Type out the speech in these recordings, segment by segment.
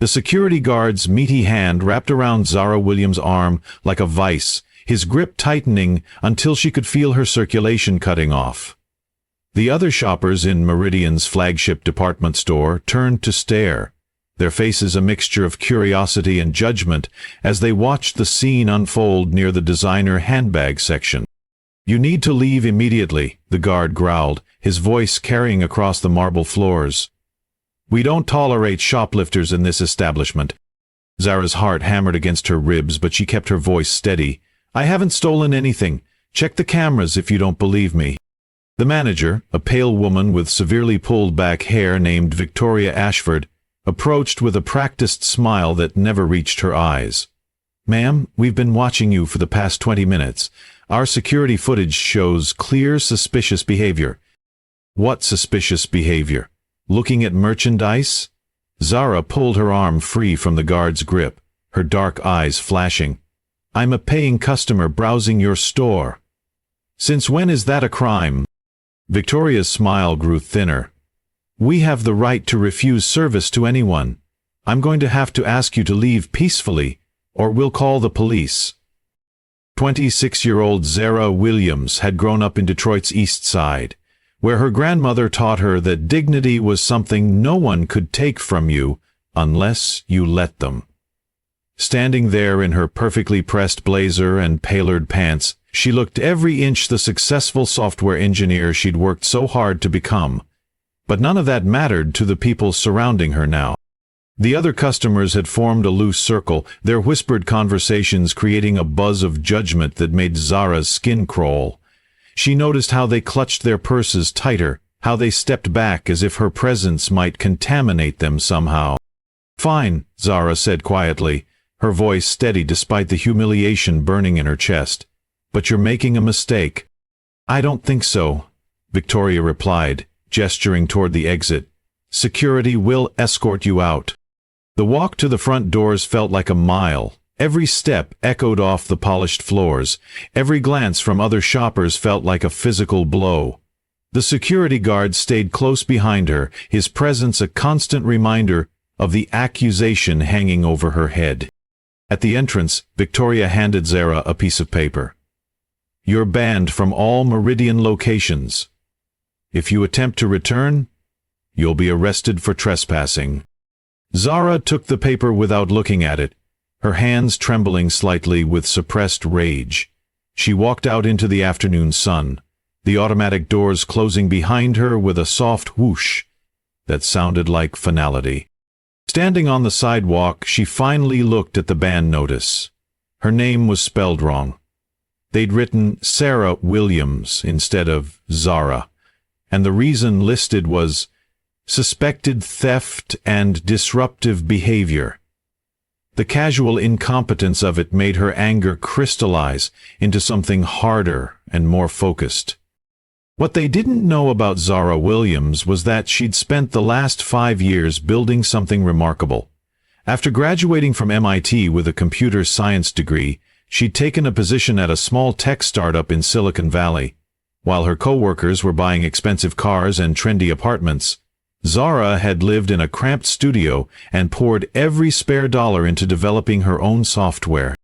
The security guard's meaty hand wrapped around Zara Williams' arm like a vice, his grip tightening until she could feel her circulation cutting off. The other shoppers in Meridian's flagship department store turned to stare, their faces a mixture of curiosity and judgment as they watched the scene unfold near the designer handbag section. "You need to leave immediately," the guard growled, his voice carrying across the marble floors. "We don't tolerate shoplifters in this establishment." Zara's heart hammered against her ribs, but she kept her voice steady. "I haven't stolen anything. Check the cameras if you don't believe me." The manager, a pale woman with severely pulled-back hair named Victoria Ashford, approached with a practiced smile that never reached her eyes. "Ma'am, we've been watching you for the past 20 minutes. Our security footage shows clear suspicious behavior." "What suspicious behavior? Looking at merchandise?" Zara pulled her arm free from the guard's grip, her dark eyes flashing. "I'm a paying customer browsing your store." "Since when is that a crime?" Victoria's smile grew thinner. "We have the right to refuse service to anyone. I'm going to have to ask you to leave peacefully, or we'll call the police." 26-year-old Zara Williams had grown up in Detroit's East Side, where her grandmother taught her that dignity was something no one could take from you unless you let them. Standing there in her perfectly pressed blazer and tailored pants, she looked every inch the successful software engineer she'd worked so hard to become. But none of that mattered to the people surrounding her now. The other customers had formed a loose circle, their whispered conversations creating a buzz of judgment that made Zara's skin crawl. She noticed how they clutched their purses tighter, how they stepped back as if her presence might contaminate them somehow. "Fine," Zara said quietly, her voice steady despite the humiliation burning in her chest. "But you're making a mistake." "I don't think so," Victoria replied, gesturing toward the exit. "Security will escort you out." The walk to the front doors felt like a mile. Every step echoed off the polished floors. Every glance from other shoppers felt like a physical blow. The security guard stayed close behind her, his presence a constant reminder of the accusation hanging over her head. At the entrance, Victoria handed Zara a piece of paper. "You're banned from all Meridian locations. If you attempt to return, you'll be arrested for trespassing." Zara took the paper without looking at it, her hands trembling slightly with suppressed rage. She walked out into the afternoon sun, the automatic doors closing behind her with a soft whoosh that sounded like finality. Standing on the sidewalk, she finally looked at the ban notice. Her name was spelled wrong. They'd written Zara Williams instead of Zara, and the reason listed was suspected theft and disruptive behavior. The casual incompetence of it made her anger crystallize into something harder and more focused. What they didn't know about Zara Williams was that she'd spent the last 5 years building something remarkable. After graduating from MIT with a computer science degree, she'd taken a position at a small tech startup in Silicon Valley. While her coworkers were buying expensive cars and trendy apartments, Zara had lived in a cramped studio and poured every spare dollar into developing her own software.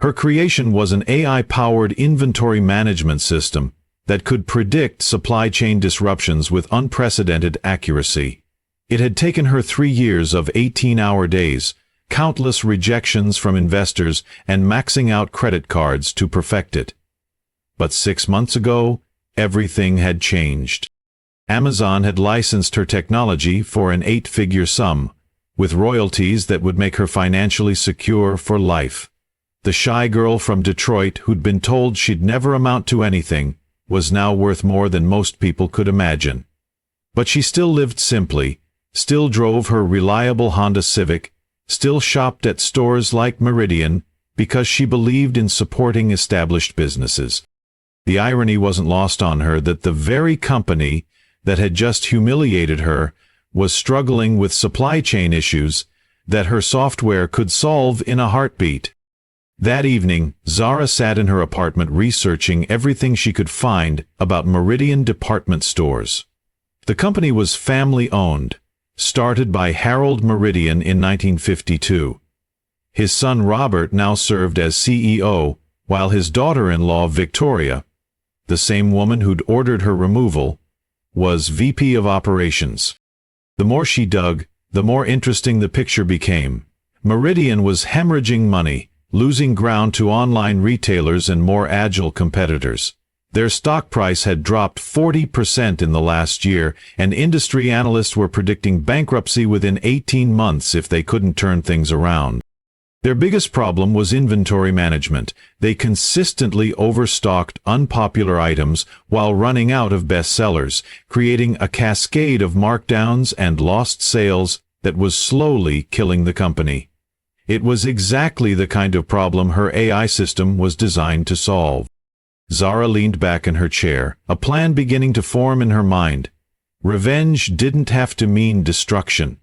Her creation was an AI-powered inventory management system that could predict supply chain disruptions with unprecedented accuracy. It had taken her 3 years of 18-hour days, countless rejections from investors, and maxing out credit cards to perfect it. But 6 months ago, everything had changed. Amazon had licensed her technology for an 8-figure sum, with royalties that would make her financially secure for life. The shy girl from Detroit who'd been told she'd never amount to anything was now worth more than most people could imagine. But she still lived simply, still drove her reliable Honda Civic, still shopped at stores like Meridian, because she believed in supporting established businesses. The irony wasn't lost on her that the very company that had just humiliated her was struggling with supply chain issues that her software could solve in a heartbeat. That evening, Zara sat in her apartment researching everything she could find about Meridian department stores. The company was family-owned, started by Harold Meridian in 1952. His son Robert now served as CEO, while his daughter-in-law Victoria, the same woman who'd ordered her removal, was VP of Operations. The more she dug, the more interesting the picture became. Meridian was hemorrhaging money, losing ground to online retailers and more agile competitors. Their stock price had dropped 40% in the last year, and industry analysts were predicting bankruptcy within 18 months if they couldn't turn things around. Their biggest problem was inventory management. They consistently overstocked unpopular items while running out of bestsellers, creating a cascade of markdowns and lost sales that was slowly killing the company. It was exactly the kind of problem her AI system was designed to solve. Zara leaned back in her chair, a plan beginning to form in her mind. Revenge didn't have to mean destruction.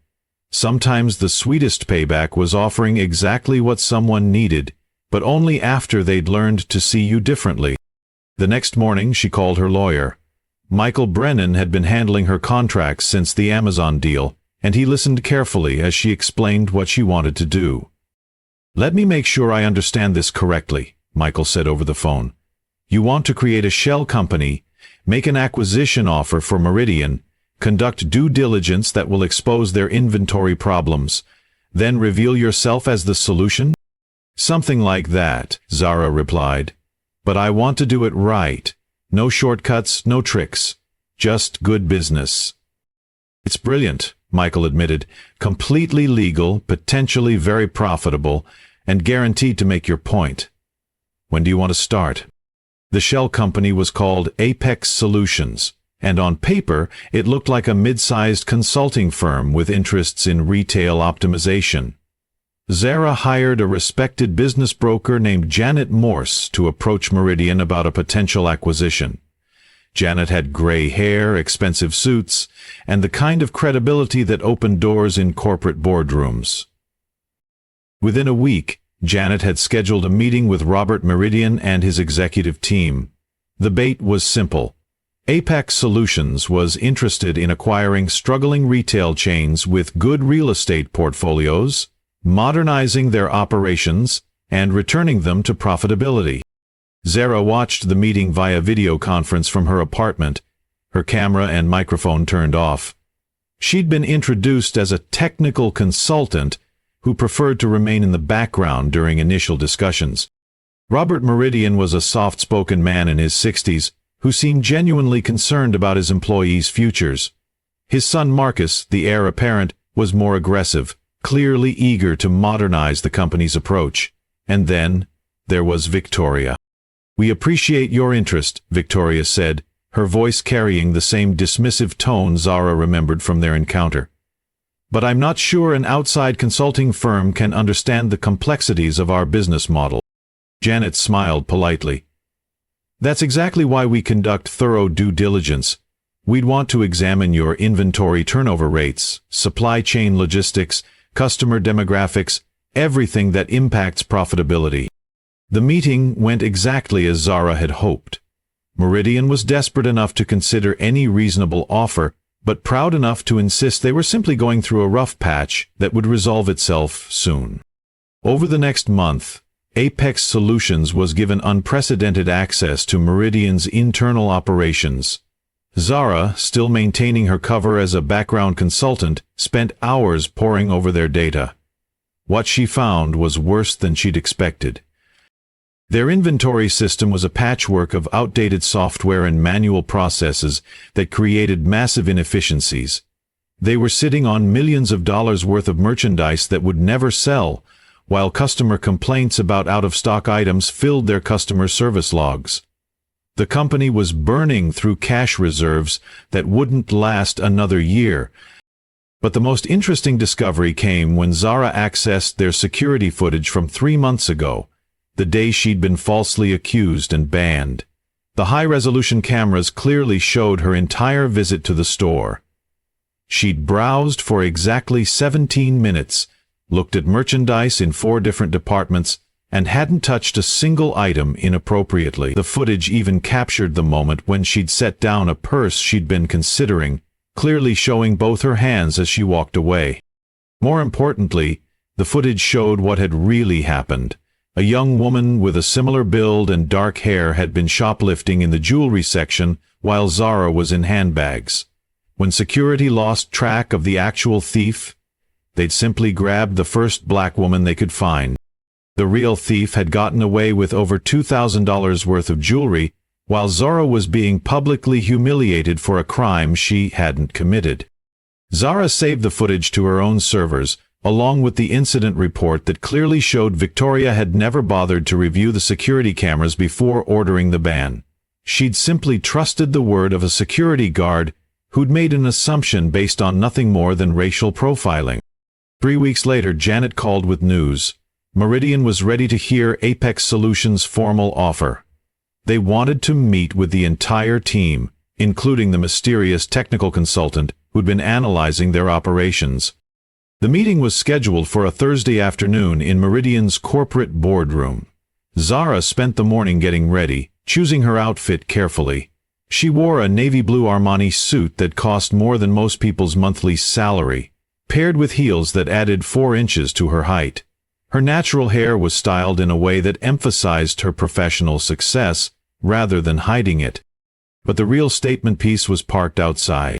Sometimes the sweetest payback was offering exactly what someone needed, but only after they'd learned to see you differently. The next morning she called her lawyer. Michael Brennan had been handling her contracts since the Amazon deal, and he listened carefully as she explained what she wanted to do. "Let me make sure I understand this correctly," Michael said over the phone. "You want to create a shell company, make an acquisition offer for Meridian, conduct due diligence that will expose their inventory problems, then reveal yourself as the solution?" "Something like that," Zara replied. "But I want to do it right. No shortcuts, no tricks. Just good business." "It's brilliant," Michael admitted. "Completely legal, potentially very profitable, and guaranteed to make your point. When do you want to start?" The shell company was called Apex Solutions, and on paper it looked like a mid-sized consulting firm with interests in retail optimization. Zara hired a respected business broker named Janet Morse to approach Meridian about a potential acquisition. Janet had gray hair, expensive suits, and the kind of credibility that opened doors in corporate boardrooms. Within a week, Janet had scheduled a meeting with Robert Meridian and his executive team. The bait was simple. Apex Solutions was interested in acquiring struggling retail chains with good real estate portfolios, modernizing their operations, and returning them to profitability. Zara watched the meeting via video conference from her apartment, her camera and microphone turned off. She'd been introduced as a technical consultant who preferred to remain in the background during initial discussions. Robert Meridian was a soft-spoken man in his 60s who seemed genuinely concerned about his employees' futures. His son Marcus, the heir apparent, was more aggressive, clearly eager to modernize the company's approach. And then there was Victoria. "We appreciate your interest," Victoria said, her voice carrying the same dismissive tone Zara remembered from their encounter. "But I'm not sure an outside consulting firm can understand the complexities of our business model." Janet smiled politely. "That's exactly why we conduct thorough due diligence. We'd want to examine your inventory turnover rates, supply chain logistics, customer demographics, everything that impacts profitability." The meeting went exactly as Zara had hoped. Meridian was desperate enough to consider any reasonable offer, but proud enough to insist they were simply going through a rough patch that would resolve itself soon. Over the next month, Apex Solutions was given unprecedented access to Meridian's internal operations. Zara, still maintaining her cover as a background consultant, spent hours poring over their data. What she found was worse than she'd expected. Their inventory system was a patchwork of outdated software and manual processes that created massive inefficiencies. They were sitting on millions of dollars worth of merchandise that would never sell, while customer complaints about out-of-stock items filled their customer service logs. The company was burning through cash reserves that wouldn't last another year. But the most interesting discovery came when Zara accessed their security footage from 3 months ago, the day she'd been falsely accused and banned. The high-resolution cameras clearly showed her entire visit to the store. She'd browsed for exactly 17 minutes, looked at merchandise in 4 different departments, and hadn't touched a single item inappropriately. The footage even captured the moment when she'd set down a purse she'd been considering, clearly showing both her hands as she walked away. More importantly, the footage showed what had really happened. A young woman with a similar build and dark hair had been shoplifting in the jewelry section while Zara was in handbags. When security lost track of the actual thief, they'd simply grabbed the first black woman they could find. The real thief had gotten away with over $2,000 worth of jewelry, while Zara was being publicly humiliated for a crime she hadn't committed. Zara saved the footage to her own servers, along with the incident report that clearly showed Victoria had never bothered to review the security cameras before ordering the ban. She'd simply trusted the word of a security guard who'd made an assumption based on nothing more than racial profiling. 3 weeks later, Janet called with news. Meridian was ready to hear Apex Solutions' formal offer. They wanted to meet with the entire team, including the mysterious technical consultant who'd been analyzing their operations. The meeting was scheduled for a Thursday afternoon in Meridian's corporate boardroom. Zara spent the morning getting ready, choosing her outfit carefully. She wore a navy blue Armani suit that cost more than most people's monthly salary, paired with heels that added 4 inches to her height. Her natural hair was styled in a way that emphasized her professional success rather than hiding it. But the real statement piece was parked outside.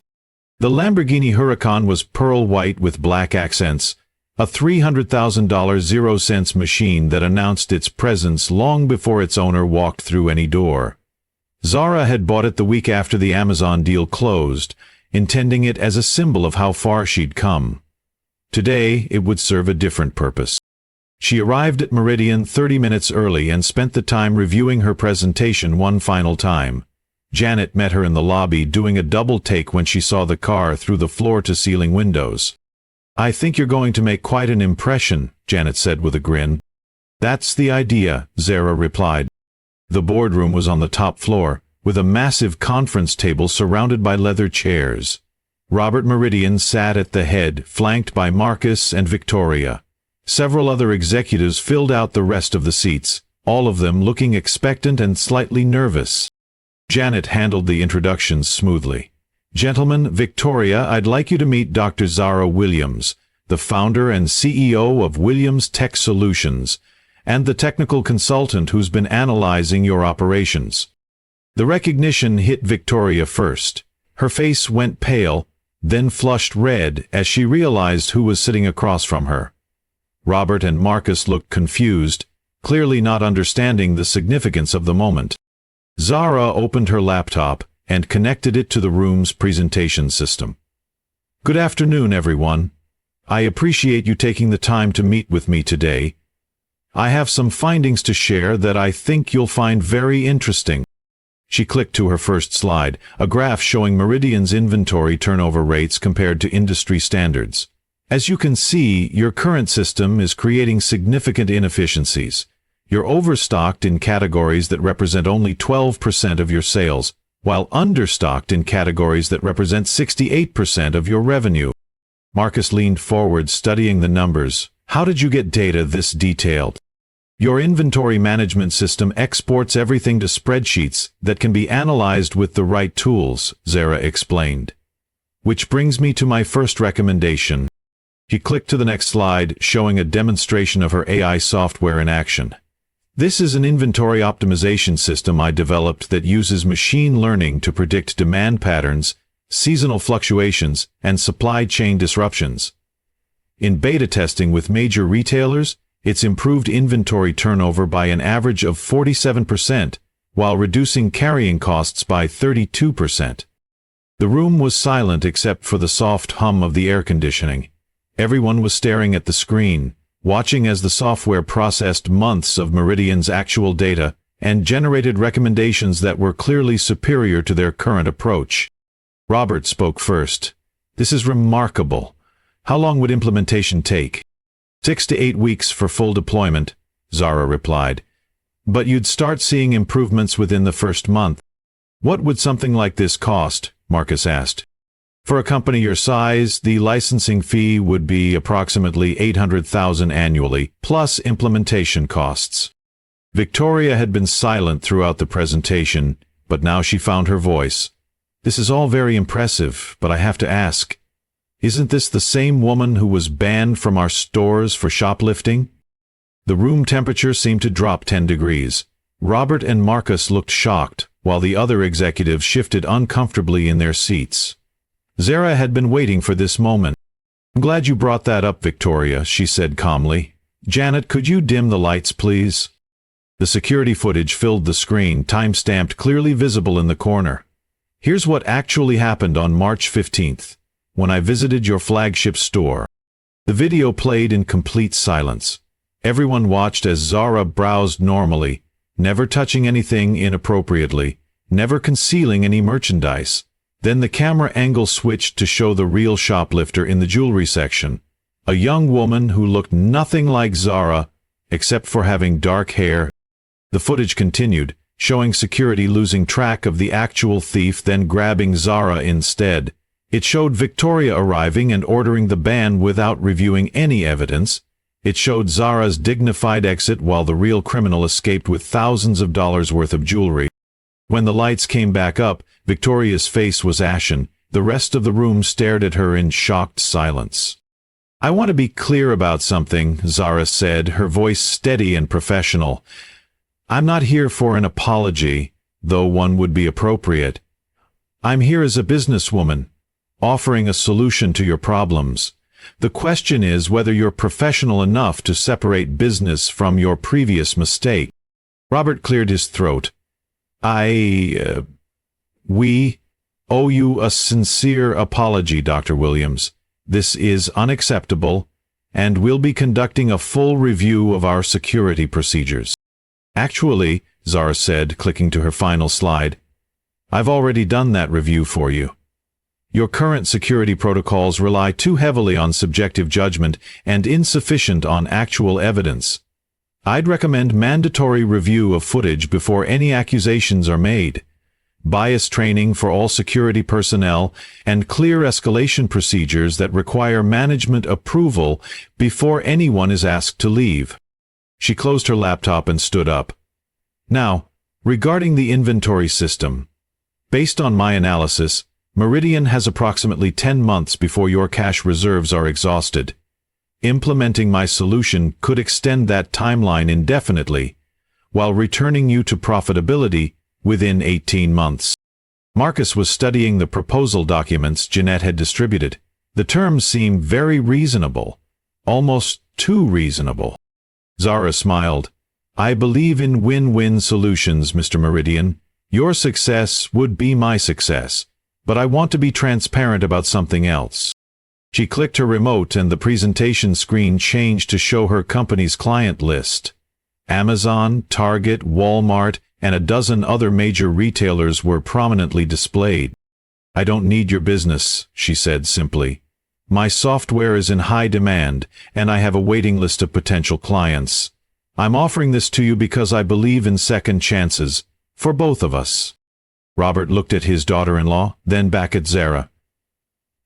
The Lamborghini Huracan was pearl white with black accents, a $300,000 0-cents machine that announced its presence long before its owner walked through any door. Zara had bought it the week after the Amazon deal closed, intending it as a symbol of how far she'd come. Today, it would serve a different purpose. She arrived at Meridian 30 minutes early and spent the time reviewing her presentation one final time. Janet met her in the lobby, doing a double take when she saw the car through the floor-to-ceiling windows. "I think you're going to make quite an impression," Janet said with a grin. "That's the idea," Zara replied. The boardroom was on the top floor, with a massive conference table surrounded by leather chairs. Robert Meridian sat at the head, flanked by Marcus and Victoria. Several other executives filled out the rest of the seats, all of them looking expectant and slightly nervous. Janet handled the introductions smoothly. "Gentlemen, Victoria, I'd like you to meet Dr. Zara Williams, the founder and CEO of Williams Tech Solutions, and the technical consultant who's been analyzing your operations." The recognition hit Victoria first. Her face went pale, then flushed red as she realized who was sitting across from her. Robert and Marcus looked confused, clearly not understanding the significance of the moment. Zara opened her laptop and connected it to the room's presentation system. "Good afternoon, everyone. I appreciate you taking the time to meet with me today. I have some findings to share that I think you'll find very interesting." She clicked to her first slide, a graph showing Meridian's inventory turnover rates compared to industry standards. "As you can see, your current system is creating significant inefficiencies. You're overstocked in categories that represent only 12% of your sales, while understocked in categories that represent 68% of your revenue." Marcus leaned forward, studying the numbers. "How did you get data this detailed?" "Your inventory management system exports everything to spreadsheets that can be analyzed with the right tools," Zara explained. "Which brings me to my first recommendation." He clicked to the next slide, showing a demonstration of her AI software in action. "This is an inventory optimization system I developed that uses machine learning to predict demand patterns, seasonal fluctuations, and supply chain disruptions. In beta testing with major retailers, it's improved inventory turnover by an average of 47%, while reducing carrying costs by 32%. The room was silent except for the soft hum of the air conditioning. Everyone was staring at the screen, watching as the software processed months of Meridian's actual data and generated recommendations that were clearly superior to their current approach. Robert spoke first. "This is remarkable. How long would implementation take?" 6 to 8 weeks for full deployment, Zara replied. "But you'd start seeing improvements within the first month." "What would something like this cost?" Marcus asked. "For a company your size, the licensing fee would be approximately $800,000 annually, plus implementation costs." Victoria had been silent throughout the presentation, but now she found her voice. This is all very impressive, but I have to ask, isn't this the same woman who was banned from our stores for shoplifting? The room temperature seemed to drop 10 degrees. Robert and Marcus looked shocked, while the other executives shifted uncomfortably in their seats. Zara had been waiting for this moment. "I'm glad you brought that up, Victoria," she said calmly. "Janet, could you dim the lights, please?" The security footage filled the screen, time-stamped, clearly visible in the corner. "Here's what actually happened on March 15th, when I visited your flagship store." The video played in complete silence. Everyone watched as Zara browsed normally, never touching anything inappropriately, never concealing any merchandise. Then the camera angle switched to show the real shoplifter in the jewelry section, a young woman who looked nothing like Zara, except for having dark hair. The footage continued, showing security losing track of the actual thief, then grabbing Zara instead. It showed Victoria arriving and ordering the ban without reviewing any evidence. It showed Zara's dignified exit while the real criminal escaped with thousands of dollars worth of jewelry. When the lights came back up, Victoria's face was ashen. The rest of the room stared at her in shocked silence. "I want to be clear about something," Zara said, her voice steady and professional. "I'm not here for an apology, though one would be appropriate. I'm here as a businesswoman, offering a solution to your problems. The question is whether you're professional enough to separate business from your previous mistake." Robert cleared his throat. We owe you a sincere apology, Dr. Williams. This is unacceptable, and we'll be conducting a full review of our security procedures." "Actually," Zara said, clicking to her final slide, "I've already done that review for you. Your current security protocols rely too heavily on subjective judgment and insufficient on actual evidence. I'd recommend mandatory review of footage before any accusations are made, bias training for all security personnel, and clear escalation procedures that require management approval before anyone is asked to leave." She closed her laptop and stood up. "Now, regarding the inventory system, based on my analysis, Meridian has approximately 10 months before your cash reserves are exhausted. Implementing my solution could extend that timeline indefinitely, while returning you to profitability within 18 months. Marcus was studying the proposal documents Jeanette had distributed. The terms seemed very reasonable, almost too reasonable. Zara smiled. "I believe in win-win solutions, Mr. Meridian. Your success would be my success, but I want to be transparent about something else." She clicked her remote and the presentation screen changed to show her company's client list. Amazon, Target, Walmart, and a dozen other major retailers were prominently displayed. "I don't need your business," she said simply. "My software is in high demand, and I have a waiting list of potential clients. I'm offering this to you because I believe in second chances, for both of us." Robert looked at his daughter-in-law, then back at Zara.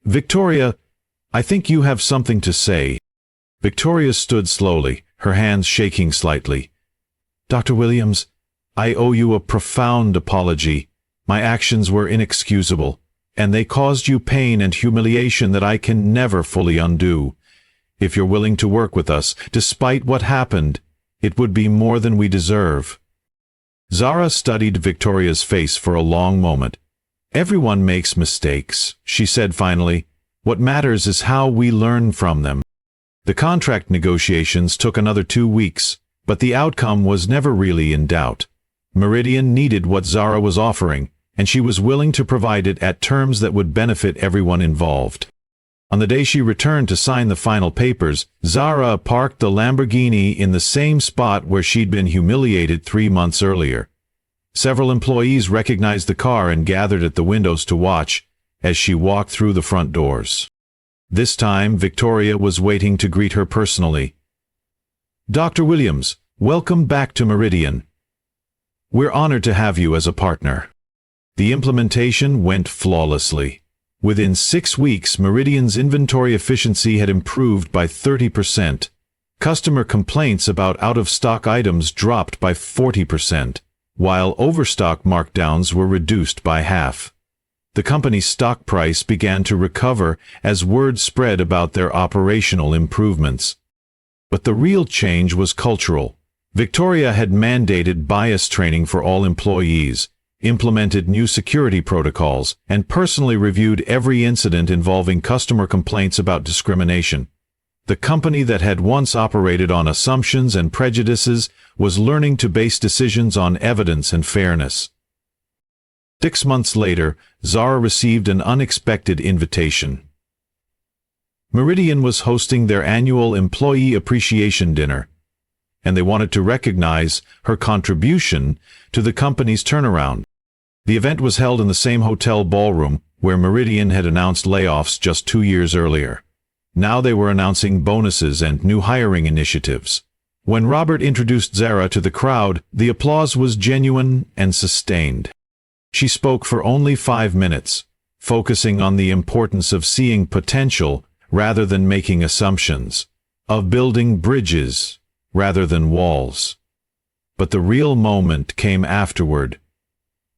"Victoria, I think you have something to say." Victoria stood slowly, her hands shaking slightly. "Dr. Williams, I owe you a profound apology. My actions were inexcusable, and they caused you pain and humiliation that I can never fully undo. If you're willing to work with us, despite what happened, it would be more than we deserve." Zara studied Victoria's face for a long moment. "Everyone makes mistakes," she said finally. "What matters is how we learn from them." The contract negotiations took another 2 weeks, but the outcome was never really in doubt. Meridian needed what Zara was offering, and she was willing to provide it at terms that would benefit everyone involved. On the day she returned to sign the final papers, Zara parked the Lamborghini in the same spot where she'd been humiliated 3 months earlier. Several employees recognized the car and gathered at the windows to watch as she walked through the front doors. This time, Victoria was waiting to greet her personally. "Dr. Williams, welcome back to Meridian. We're honored to have you as a partner." The implementation went flawlessly. Within 6 weeks, Meridian's inventory efficiency had improved by 30%. Customer complaints about out-of-stock items dropped by 40%, while overstock markdowns were reduced by half. The company's stock price began to recover as word spread about their operational improvements. But the real change was cultural. Victoria had mandated bias training for all employees, implemented new security protocols, and personally reviewed every incident involving customer complaints about discrimination. The company that had once operated on assumptions and prejudices was learning to base decisions on evidence and fairness. 6 months later, Zara received an unexpected invitation. Meridian was hosting their annual employee appreciation dinner, and they wanted to recognize her contribution to the company's turnaround. The event was held in the same hotel ballroom where Meridian had announced layoffs just 2 years earlier. Now they were announcing bonuses and new hiring initiatives. When Robert introduced Zara to the crowd, the applause was genuine and sustained. She spoke for only 5 minutes, focusing on the importance of seeing potential rather than making assumptions, of building bridges rather than walls. But the real moment came afterward,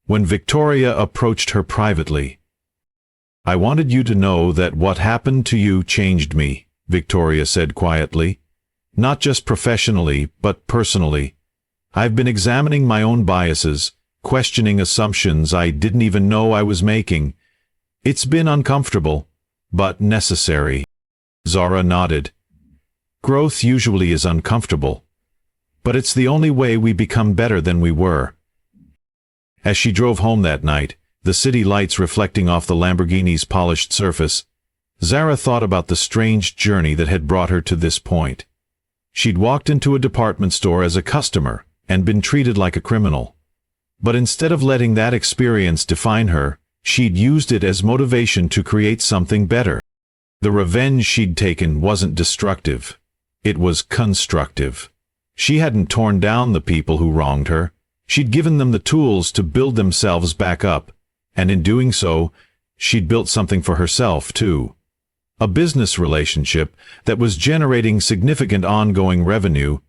when Victoria approached her privately. "I wanted you to know that what happened to you changed me," Victoria said quietly. "Not just professionally, but personally. I've been examining my own biases, questioning assumptions I didn't even know I was making. It's been uncomfortable, but necessary." Zara nodded. "Growth usually is uncomfortable, but it's the only way we become better than we were." As she drove home that night, the city lights reflecting off the Lamborghini's polished surface, Zara thought about the strange journey that had brought her to this point. She'd walked into a department store as a customer and been treated like a criminal. But instead of letting that experience define her, she'd used it as motivation to create something better. The revenge she'd taken wasn't destructive. It was constructive. She hadn't torn down the people who wronged her. She'd given them the tools to build themselves back up, and in doing so, she'd built something for herself, too. A business relationship that was generating significant ongoing revenue,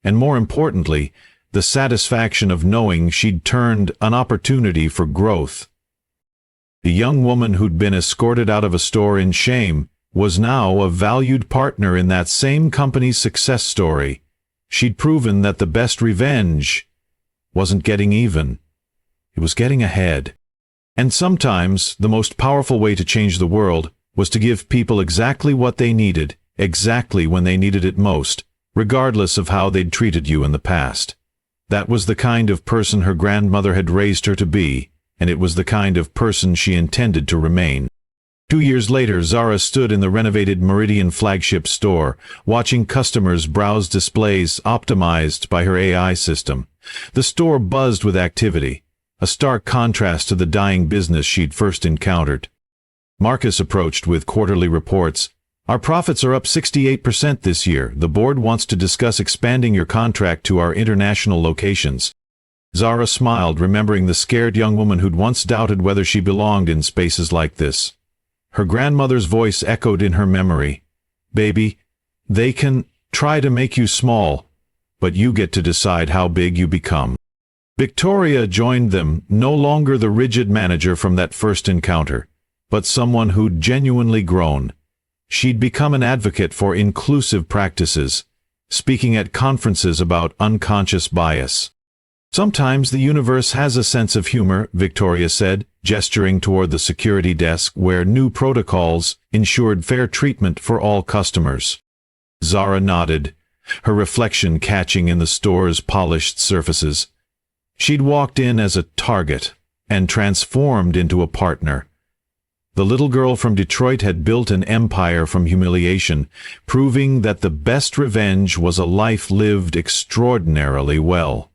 and more importantly, the satisfaction of knowing she'd turned an opportunity for growth. The young woman who'd been escorted out of a store in shame was now a valued partner in that same company's success story. She'd proven that the best revenge wasn't getting even. It was getting ahead. And sometimes the most powerful way to change the world was to give people exactly what they needed, exactly when they needed it most, regardless of how they'd treated you in the past. That was the kind of person her grandmother had raised her to be, and it was the kind of person she intended to remain. 2 years later, Zara stood in the renovated Meridian flagship store, watching customers browse displays optimized by her AI system. The store buzzed with activity, a stark contrast to the dying business she'd first encountered. Marcus approached with quarterly reports. "Our profits are up 68% this year. The board wants to discuss expanding your contract to our international locations." Zara smiled, remembering the scared young woman who'd once doubted whether she belonged in spaces like this. Her grandmother's voice echoed in her memory. "Baby, they can try to make you small, but you get to decide how big you become." Victoria joined them, no longer the rigid manager from that first encounter, but someone who'd genuinely grown. She'd become an advocate for inclusive practices, speaking at conferences about unconscious bias. "Sometimes the universe has a sense of humor," Victoria said, gesturing toward the security desk where new protocols ensured fair treatment for all customers. Zara nodded, her reflection catching in the store's polished surfaces. She'd walked in as a target and transformed into a partner. The little girl from Detroit had built an empire from humiliation, proving that the best revenge was a life lived extraordinarily well.